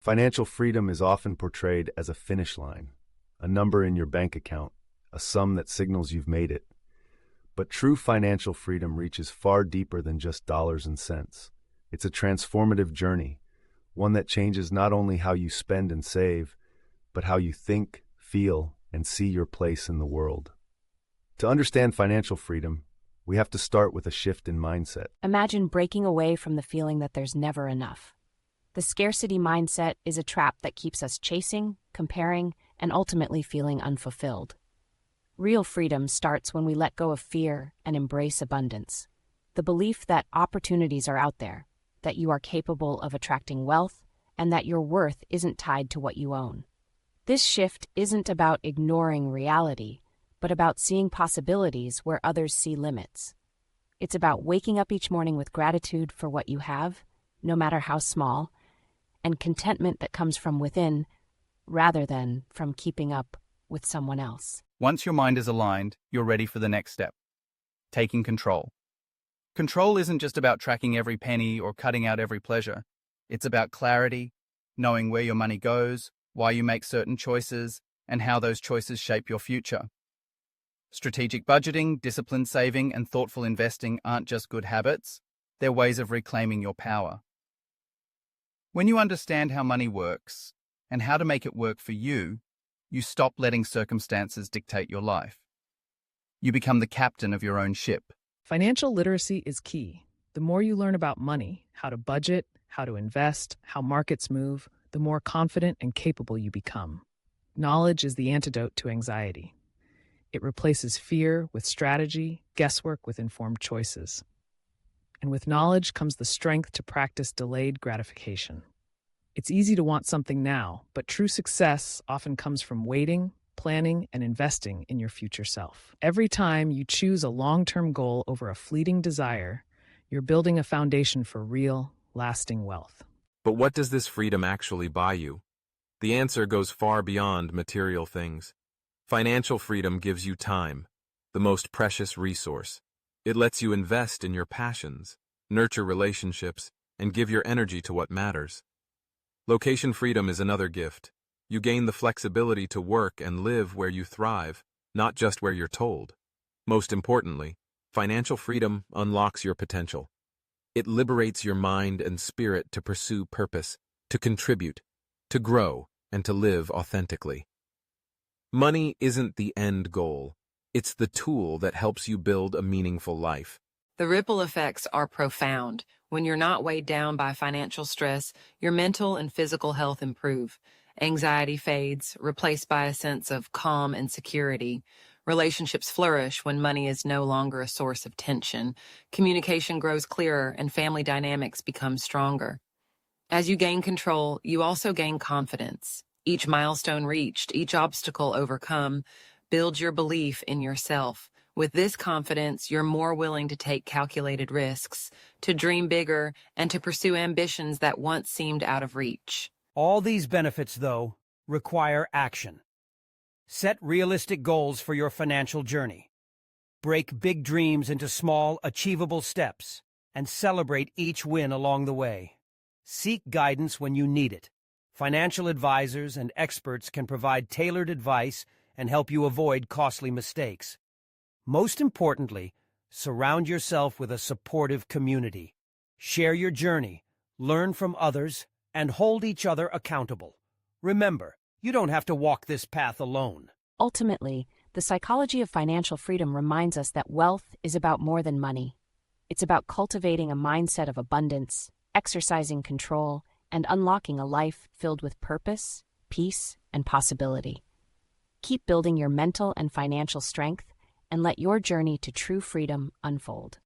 Financial freedom is often portrayed as a finish line, a number in your bank account, a sum that signals you've made it. But true financial freedom reaches far deeper than just dollars and cents. It's a transformative journey, one that changes not only how you spend and save, but how you think, feel, and see your place in the world. To understand financial freedom, we have to start with a shift in mindset. Imagine breaking away from the feeling that there's never enough. The scarcity mindset is a trap that keeps us chasing, comparing, and ultimately feeling unfulfilled. Real freedom starts when we let go of fear and embrace abundance. The belief that opportunities are out there, that you are capable of attracting wealth, and that your worth isn't tied to what you own. This shift isn't about ignoring reality, but about seeing possibilities where others see limits. It's about waking up each morning with gratitude for what you have, no matter how small, and contentment that comes from within, rather than from keeping up with someone else. Once your mind is aligned, you're ready for the next step, taking control. Control isn't just about tracking every penny or cutting out every pleasure. It's about clarity, knowing where your money goes, why you make certain choices, and how those choices shape your future. Strategic budgeting, disciplined saving, and thoughtful investing aren't just good habits, they're ways of reclaiming your power. When you understand how money works, and how to make it work for you, you stop letting circumstances dictate your life. You become the captain of your own ship. Financial literacy is key. The more you learn about money, how to budget, how to invest, how markets move, the more confident and capable you become. Knowledge is the antidote to anxiety. It replaces fear with strategy, guesswork with informed choices. And with knowledge comes the strength to practice delayed gratification. It's easy to want something now, but true success often comes from waiting, planning, and investing in your future self. Every time you choose a long-term goal over a fleeting desire, you're building a foundation for real, lasting wealth. But what does this freedom actually buy you? The answer goes far beyond material things. Financial freedom gives you time, the most precious resource. It lets you invest in your passions, nurture relationships, and give your energy to what matters. Location freedom is another gift. You gain the flexibility to work and live where you thrive, not just where you're told. Most importantly, financial freedom unlocks your potential. It liberates your mind and spirit to pursue purpose, to contribute, to grow, and to live authentically. Money isn't the end goal. It's the tool that helps you build a meaningful life. The ripple effects are profound. When you're not weighed down by financial stress, your mental and physical health improve. Anxiety fades, replaced by a sense of calm and security. Relationships flourish when money is no longer a source of tension. Communication grows clearer and family dynamics become stronger. As you gain control, you also gain confidence. Each milestone reached, each obstacle overcome, builds your belief in yourself. With this confidence, you're more willing to take calculated risks, to dream bigger, and to pursue ambitions that once seemed out of reach. All these benefits, though, require action. Set realistic goals for your financial journey. Break big dreams into small, achievable steps, and celebrate each win along the way. Seek guidance when you need it. Financial advisors and experts can provide tailored advice and help you avoid costly mistakes. Most importantly, surround yourself with a supportive community. Share your journey, learn from others, and hold each other accountable. Remember, you don't have to walk this path alone. Ultimately, the psychology of financial freedom reminds us that wealth is about more than money. It's about cultivating a mindset of abundance, exercising control, and unlocking a life filled with purpose, peace, and possibility. Keep building your mental and financial strength, and let your journey to true freedom unfold.